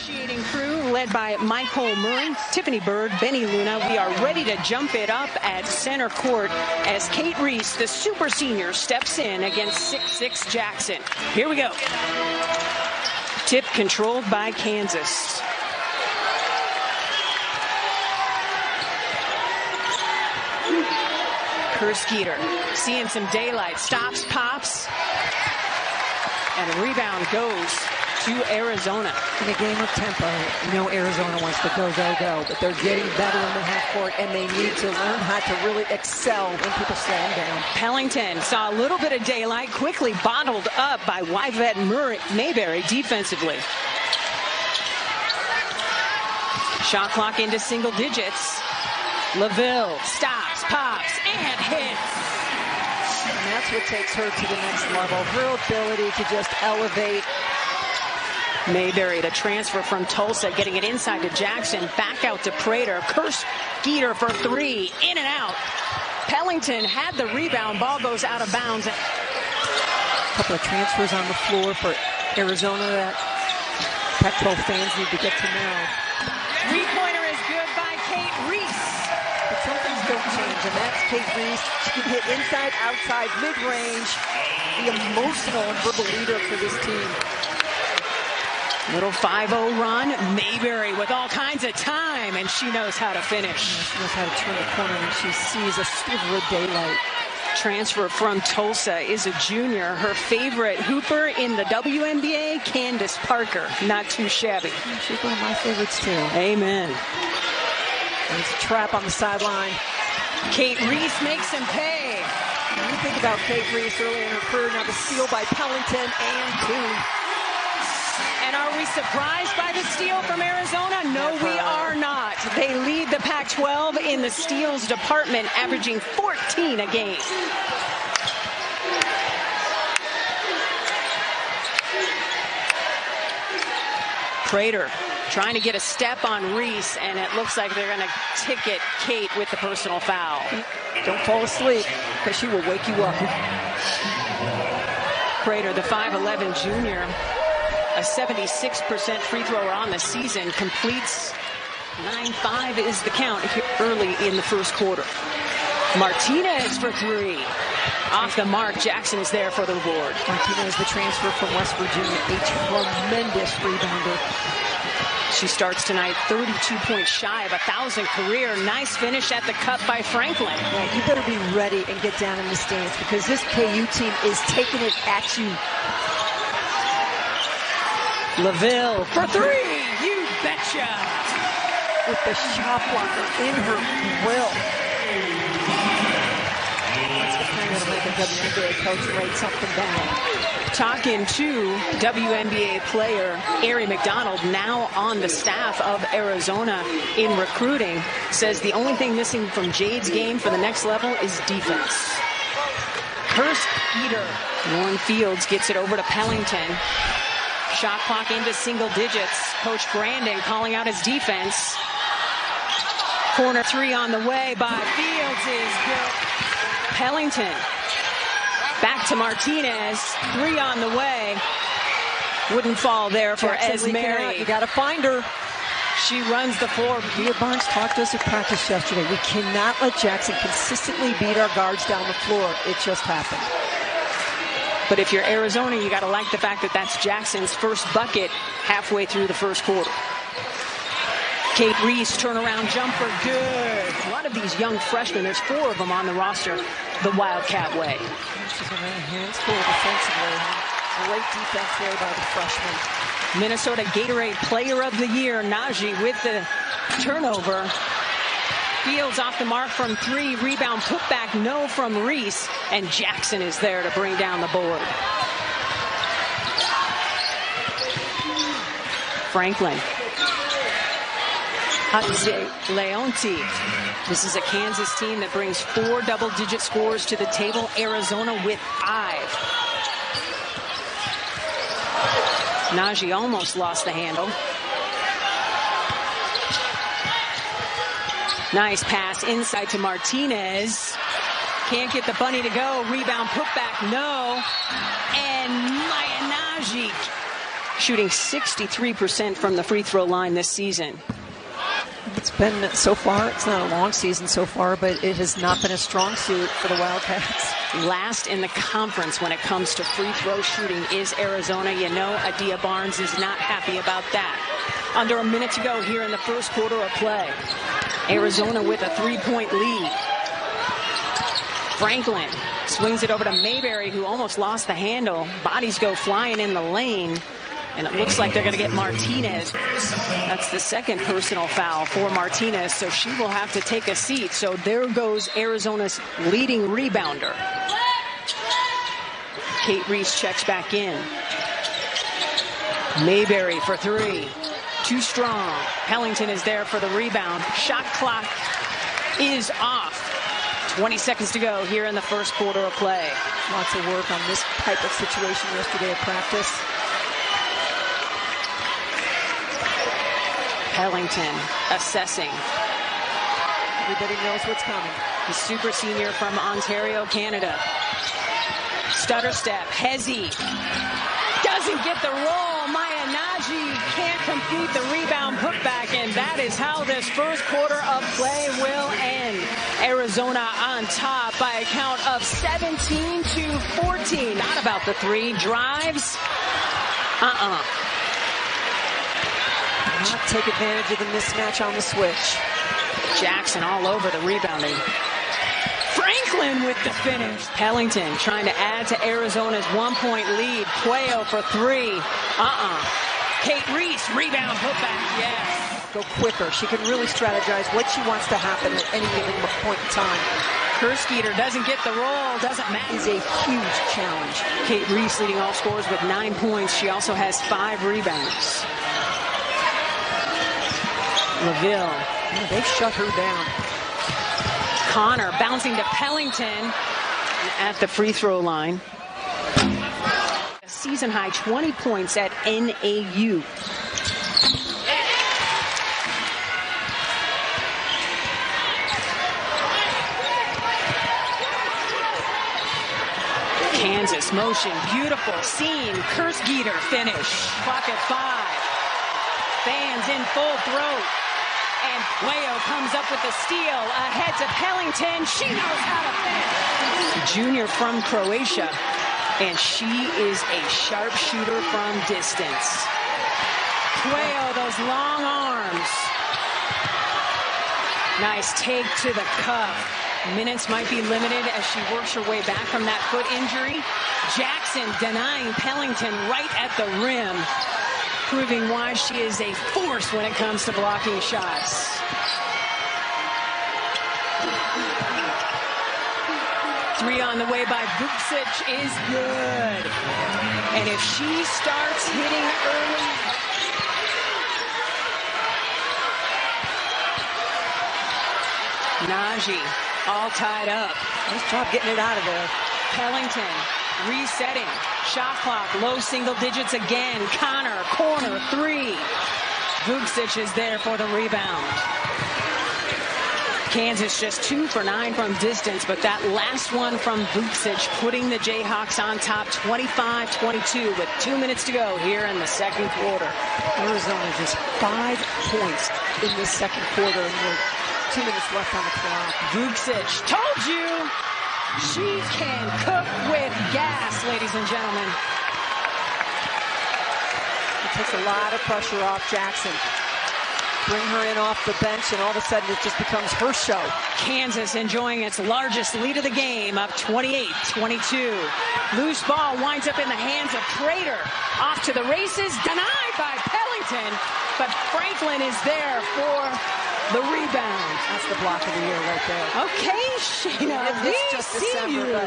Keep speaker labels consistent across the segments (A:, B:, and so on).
A: Officiating crew led by Michael Murray, Tiffany Bird, Benny Luna. We are ready to jump it up at center court as Kate Reese, the super senior, steps in against 6'6" Jackson. Here we go. Tip controlled by Kansas. Skeeter seeing some daylight, stops, pops, and a rebound goes to Arizona.
B: In a game of tempo, you know Arizona wants to go, go, go, but they're getting better in the half court, and they need to learn how to really excel when people slow them down.
A: Pellington saw a little bit of daylight, quickly bottled up by Yvette Mayberry defensively. Shot clock into single digits. LaVille stops, pops, and hits.
B: And that's what takes her to the next level. Her ability to just elevate.
A: Mayberry to transfer from Tulsa, getting it inside to Jackson, back out to Prater. Skeeter for three, in and out. Pellington had the rebound, ball goes out of bounds.
B: A couple of transfers on the floor for Arizona that Pac-12 fans need to get to know.
A: Three-pointer is good by Kate Reese.
B: But some things don't change, and that's Kate Reese. She can hit inside, outside, mid-range. The emotional and verbal leader for this team.
A: Little 5-0 run. Mayberry with all kinds of time, and she knows how to finish.
B: She knows how to turn the corner when she sees a sliver of daylight.
A: Transfer from Tulsa is a junior. Her favorite hooper in the WNBA, Candace Parker. Not too shabby.
B: She's one of my favorites, too.
A: Amen.
B: There's a trap on the sideline.
A: Kate Reese makes him pay.
B: When you think about Kate Reese early in her career, now the steal by Pellington and two.
A: And are we surprised by the steal from Arizona? No, we are not. They lead the Pac-12 in the steals department, averaging 14 a game. Prater trying to get a step on Reese, and it looks like they're going to ticket Kate with the personal foul.
B: Don't fall asleep, because she will wake you up.
A: Prater, the 5'11 junior, a 76% free thrower on the season, completes 9-5 is the count early in the first quarter. Martinez for three. Off the mark, Jackson is there for the reward.
B: Martinez, the transfer from West Virginia, a tremendous rebounder.
A: She starts tonight 32 points shy of 1,000 career. Nice finish at the cup by Franklin.
B: Yeah, you better be ready and get down in the stands, because this KU team is taking it at you.
A: LaVille for three, you betcha.
B: With the shot blocker in her grill. That's the kind that'll make a WNBA coach write something down.
A: Talking to WNBA player Ari McDonald, now on the staff of Arizona in recruiting, says the only thing missing from Jade's game for the next level is defense. Skeeter. Lauren Fields gets it over to Pellington. Shot clock into single digits. Coach Brandon calling out his defense. Corner three on the way by Fields is good. Pellington back to Martinez. Three on the way. Wouldn't fall there for Esmeri.
B: You got to find her.
A: She runs the floor.
B: Leah Barnes talked to us at practice yesterday. We cannot let Jackson consistently beat our guards down the floor. It just happened.
A: But if you're Arizona, you got to like the fact that that's Jackson's first bucket halfway through the first quarter. Kate Reese, turnaround jumper, good. A lot of these young freshmen, there's 4 of them on the roster, the Wildcat way.
B: She's got her hands full defensively. Great defense there by the freshman.
A: Minnesota Gatorade Player of the Year, Najee with the turnover. Fields off the mark from three. Rebound putback, no from Reese. And Jackson is there to bring down the board. Franklin. Leonti. This is a Kansas team that brings 4 double-digit scores to the table. Arizona with 5. Najee almost lost the handle. Nice pass inside to Martinez. Can't get the bunny to go. Rebound putback, no. And Najee shooting 63% from the free throw line this season.
B: It's been, so far, it's not a long season so far, but it has not been a strong suit for the Wildcats.
A: Last in the conference when it comes to free throw shooting is Arizona. You know, Adia Barnes is not happy about that. Under a minute to go here in the first quarter of play. Arizona with a 3-point lead. Franklin swings it over to Mayberry, who almost lost the handle. Bodies go flying in the lane. And it looks like they're going to get Martinez. That's the second personal foul for Martinez, so she will have to take a seat. So there goes Arizona's leading rebounder. Kate Reese checks back in. Mayberry for three. Too strong. Pellington is there for the rebound. Shot clock is off. 20 seconds to go here in the first quarter of play.
B: Lots of work on this type of situation yesterday at practice.
A: Pellington assessing.
B: Everybody knows what's coming.
A: The super senior from Ontario, Canada. Stutter step. Hezzy doesn't get the roll. Maya Naji can't complete the rebound putback, and that is how this first quarter of play will end. Arizona on top by a count of 17-14. Not about the three. Drives.
B: Not take advantage of the mismatch on the switch.
A: Jackson all over the rebounding. Franklin with the finish. Pellington trying to add to Arizona's 1-point lead. Puello for three. Kate Reese, rebound, putback, yes.
B: Go quicker. She can really strategize what she wants to happen at any given point in time.
A: Kerskeeter doesn't get the roll, doesn't matter.
B: Is a huge challenge.
A: Kate Reese leading all scorers with 9 points. She also has 5 rebounds. LaVille.
B: Yeah, they've shut her down.
A: Connor bouncing to Pellington at the free throw line. A season high 20 points at NAU. Kansas motion, beautiful scene. Kerskeeter finish. Clock at 5. Fans in full throat. And Puello comes up with the steal. Ahead to Pellington. She knows how to finish. Junior from Croatia. And she is a sharpshooter from distance. Puello, those long arms. Nice take to the cup. Minutes might be limited as she works her way back from that foot injury. Jackson denying Pellington right at the rim, proving why she is a force when it comes to blocking shots. Three on the way by Vucic is good. And if she starts hitting early, Naji all tied up.
B: Nice job getting it out of there.
A: Pellington resetting. Shot clock, low single digits again. Connor, corner, three. Vucic is there for the rebound. Kansas just 2 for 9 from distance, but that last one from Vucic putting the Jayhawks on top 25-22 with 2 minutes to go here in the second quarter.
B: Arizona just 5 points in this second quarter, and we're 2 minutes left on the clock.
A: Vucic, told you, she can cook with gas, ladies and gentlemen.
B: It takes a lot of pressure off Jackson. Bring her in off the bench, and all of a sudden it just becomes her show.
A: Kansas enjoying its largest lead of the game, up 28-22. Loose ball winds up in the hands of Prater. Off to the races, denied by Pellington, but Franklin is there for the rebound.
B: That's the block of the year right there.
A: Okay, Shayna, we see you.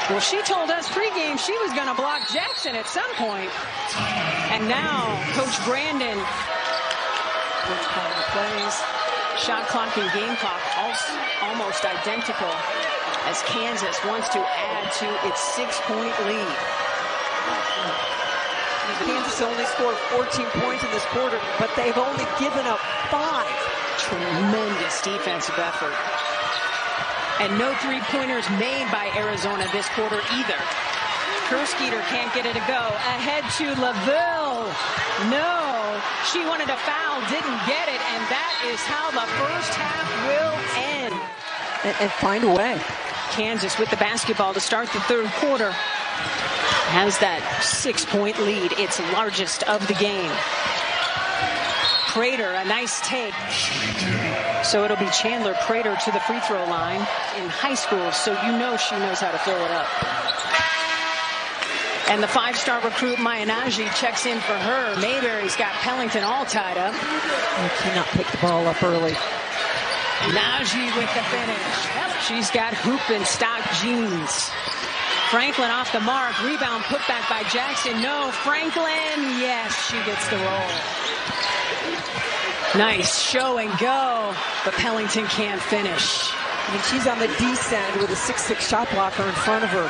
A: Well, she told us pregame she was going to block Jackson at some point. And now, Coach Brandon.
B: Calling the plays.
A: Shot clock and game clock almost identical as Kansas wants to add to its 6-point lead.
B: Kansas only scored 14 points in this quarter, but they've only given up 5.
A: Tremendous defensive effort. And no three-pointers made by Arizona this quarter either. Kerskeeter can't get it to go. Ahead to LaVille. No, she wanted a foul, didn't get it, and that is how the first half will end.
B: And find a way.
A: Kansas with the basketball to start the third quarter. Has that 6-point lead, its largest of the game. Prater, a nice take. So it'll be Chandler Prater to the free throw line in high school, so you know she knows how to throw it up. And the 5-star recruit Mayanaji checks in for her. Mayberry's got Pellington all tied up.
B: You cannot pick the ball up early.
A: Naji with the finish. She's got hoop and stock jeans. Franklin off the mark. Rebound put back by Jackson. No, Franklin. Yes, she gets the roll. Nice show and go, but Pellington can't finish.
B: I mean, she's on the descent with a 6'6" shot blocker in front of her.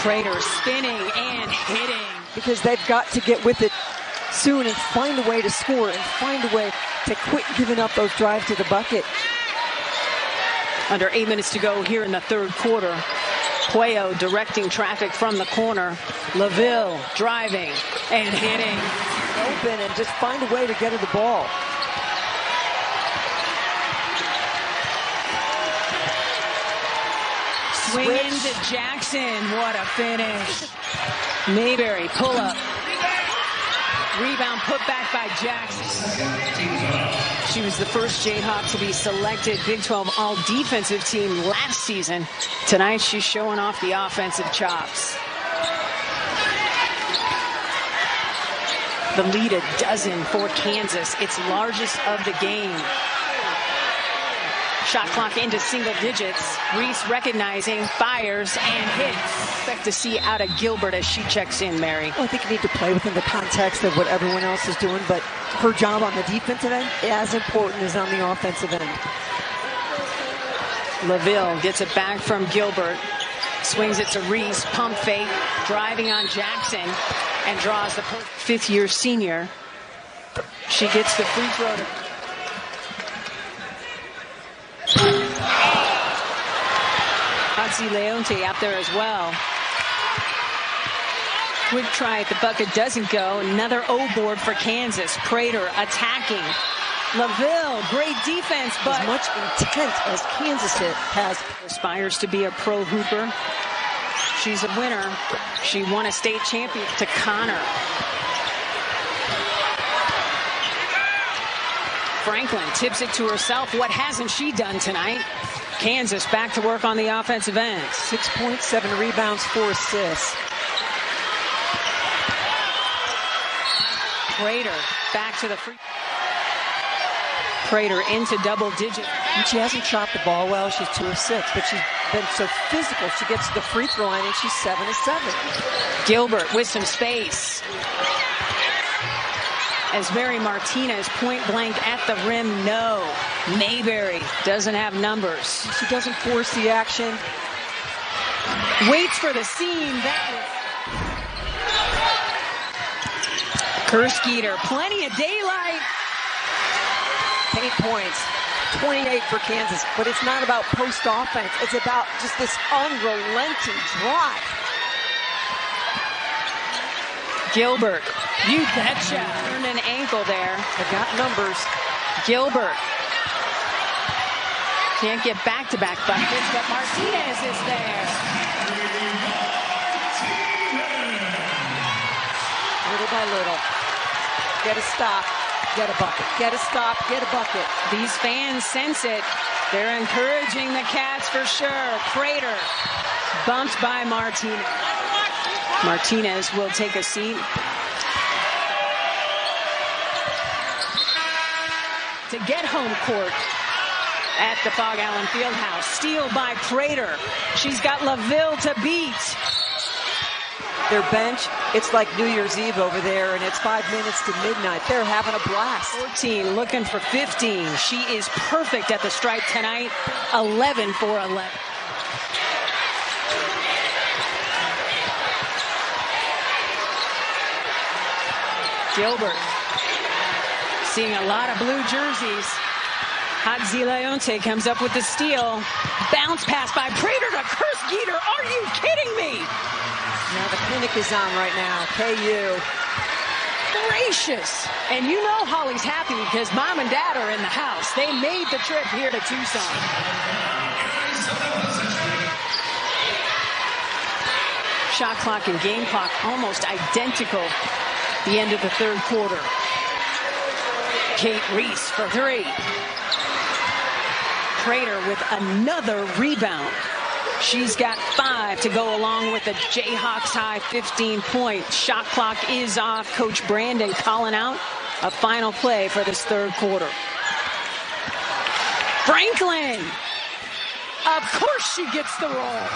A: Prater spinning and hitting.
B: Because they've got to get with it soon and find a way to score and find a way to quit giving up those drives to the bucket.
A: Under 8 minutes to go here in the third quarter. Pueyo directing traffic from the corner. LaVille driving and hitting.
B: Open and just find a way to get her the ball.
A: Swing into Jackson. What a finish. Mayberry pull up. Rebound put back by Jackson. She was the first Jayhawk to be selected Big 12 all-defensive team last season. Tonight she's showing off the offensive chops. The lead a dozen for Kansas, its largest of the game. Shot clock into single digits. Reese recognizing, fires, and hits. Expect to see out of Gilbert as she checks in, Mary.
B: Well, I think you need to play within the context of what everyone else is doing, but her job on the defensive end is as important as on the offensive end.
A: LaVille gets it back from Gilbert. Swings it to Reese, pump fake, driving on Jackson, and draws the fifth-year senior. She gets the free throw to Leonte out there as well. Quick try at the bucket doesn't go. Another O board for Kansas. Prater attacking. LaVille, great defense, but
B: as much intent as Kansas has.
A: Aspires to be a pro hooper. She's a winner. She won a state champion. To Connor. Franklin tips it to herself. What hasn't she done tonight? Kansas back to work on the offensive end.
B: 6 points, 7 rebounds, 4 assists.
A: Prater back to the free. Prater into double digit.
B: And she hasn't shot the ball well. She's 2 of 6, but she's been so physical. She gets to the free throw line and she's 7 of 7.
A: Gilbert with some space. As Mary Martinez point blank at the rim, no. Mayberry doesn't have numbers.
B: She doesn't force the action.
A: Waits for the seam. That was Kerskeeter, plenty of daylight.
B: 8 points, 28 for Kansas, but it's not about post offense. It's about just this unrelenting drive.
A: Gilbert, you betcha. Turned an ankle there.
B: I got numbers.
A: Gilbert. Can't get back-to-back buckets, but Martinez is there.
B: Little by little. Get a stop, get a bucket. Get a stop, get a bucket.
A: These fans sense it. They're encouraging the Cats for sure. Prater bumped by Martinez. Martinez will take a seat. To get home court at the Fog Allen Fieldhouse. Steal by Prater. She's got LaVille to beat.
B: Their bench, it's like New Year's Eve over there, and it's 5 minutes to midnight. They're having a blast.
A: 14 looking for 15. She is perfect at the stripe tonight. 11 for 11. Gilbert seeing a lot of blue jerseys. Zakiyah comes up with the steal. Bounce pass by Prater to Zakiyah. Are you kidding me?
B: Now the clinic is on right now. KU.
A: Gracious. And you know Holly's happy because mom and dad are in the house. They made the trip here to Tucson. Shot clock and game clock almost identical the end of the third quarter. Ariz for three. Prater with another rebound. She's got 5 to go along with the Jayhawks high 15-point. Shot clock is off. Coach Brandon calling out a final play for this third quarter. Franklin. Of course she gets the roll.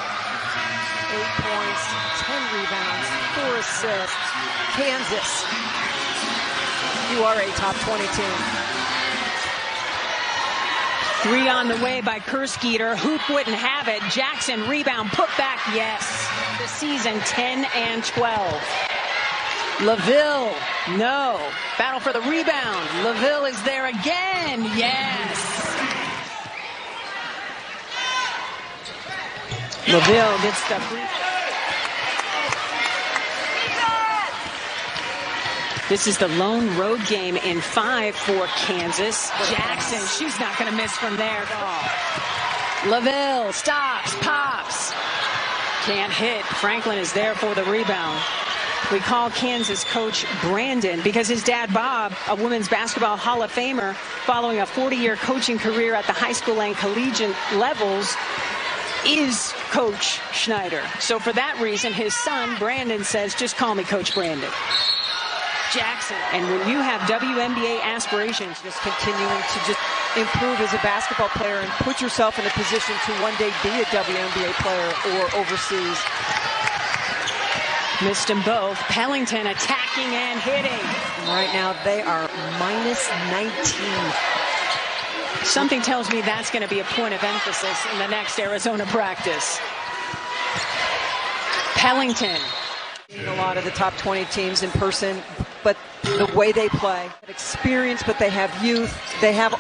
B: 8 points, 10 rebounds, 4 assists. Kansas, you are a top 20 team.
A: 3 on the way by Zakiyah. Hoop wouldn't have it. Jackson rebound, put back, yes. This season 10 and 12. LaVille, no. Battle for the rebound. LaVille is there again, yes. LaVille gets the free. This is the lone road game in 5 for Kansas. Jackson, she's not going to miss from there at all. LaVille stops, pops. Can't hit. Franklin is there for the rebound. We call Kansas Coach Brandon because his dad, Bob, a women's basketball Hall of Famer, following a 40-year coaching career at the high school and collegiate levels, is Coach Schneider. So for that reason, his son, Brandon, says, just call me Coach Brandon. Jackson. And when you have WNBA aspirations,
B: just continuing to just improve as a basketball player and put yourself in a position to one day be a WNBA player or overseas.
A: Missed them both. Pellington attacking and hitting.
B: Right now they are minus 19.
A: Something tells me that's going to be a point of emphasis in the next Arizona practice. Pellington.
B: A lot of the top 20 teams in person, but the way they play, experience, but they have youth. They have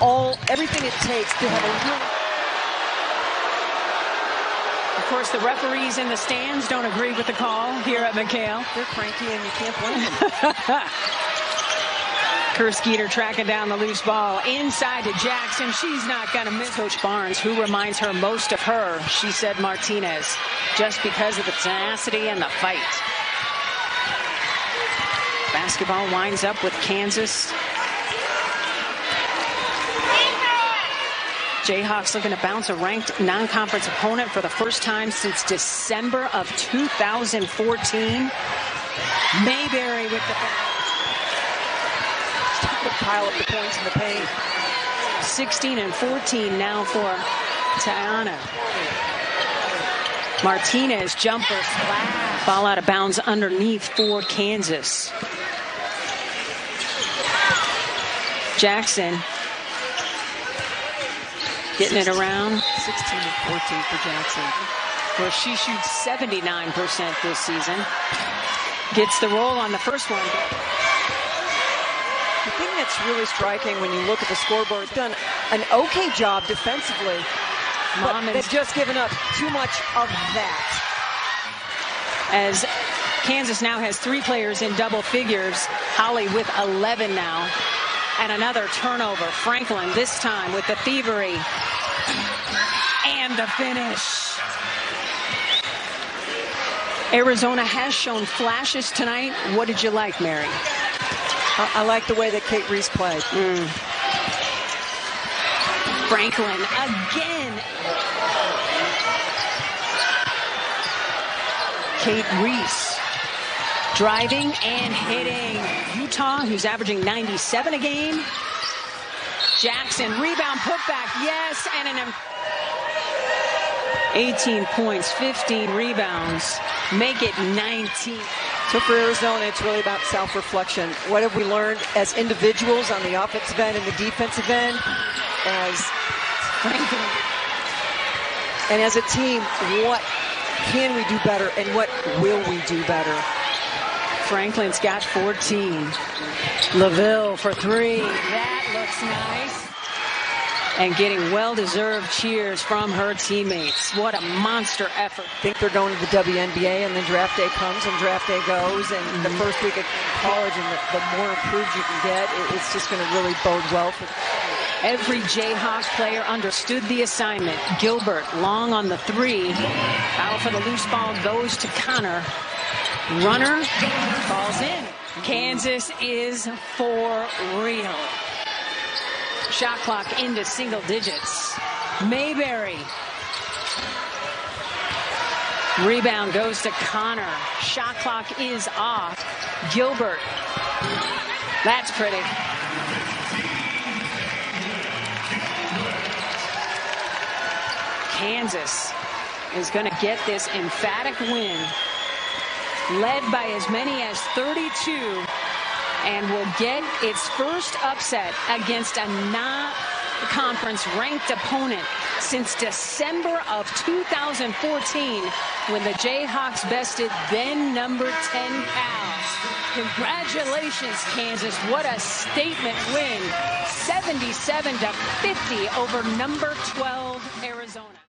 B: everything it takes to have a real.
A: Of course, the referees in the stands don't agree with the call here at McKale.
B: They're cranky, and you can't blame them.
A: Zakiyah tracking down the loose ball inside to Jackson. She's not going to miss. Coach Barnes, who reminds her most of her, she said Martinez, just because of the tenacity and the fight. Basketball winds up with Kansas. Jayhawks looking to bounce a ranked non-conference opponent for the first time since December of 2014. Mayberry with the
B: pile up the points in the paint.
A: 16 and 14 now for Taiyanna. Martinez jumper splash. Ball out of bounds underneath for Kansas. Jackson getting it around.
B: 16 and 14 for Jackson.
A: Where she shoots 79% this season. Gets the roll on the first one.
B: The thing that's really striking when you look at the scoreboard, it's done an okay job defensively. But they've just given up too much of that.
A: As Kansas now has 3 players in double figures. Holly with 11 now. And another turnover. Franklin this time with the thievery. And the finish. Arizona has shown flashes tonight. What did you like, Mary?
B: I like the way that Ariz played.
A: Franklin again. Ariz driving and hitting. Utah, who's averaging 97 a game. Jackson, rebound, putback, yes, and an 18 points, 15 rebounds, make it 19.
B: So for Arizona, it's really about self-reflection. What have we learned as individuals on the offensive end and the defensive end? And as a team, what can we do better and what will we do better?
A: Franklin's got 14. LaVille for 3. That looks nice. and getting well-deserved cheers from her teammates. What a monster effort.
B: I think they're going to the WNBA, and then draft day comes and draft day goes, and the first week of college, and the more improved you can get, it's just going to really bode well for them.
A: Every Jayhawks player understood the assignment. Gilbert long on the three. Battle for the loose ball goes to Connor. Runner falls in. Kansas is for real. Shot clock into single digits. Mayberry. Rebound goes to Connor. Shot clock is off. Gilbert. That's pretty. Kansas is going to get this emphatic win, led by as many as 32, and will get its first upset against a non-conference ranked opponent since December of 2014, when the Jayhawks bested then number 10 Pals. Congratulations, Kansas. What a statement win. 77-50 over number 12 Arizona.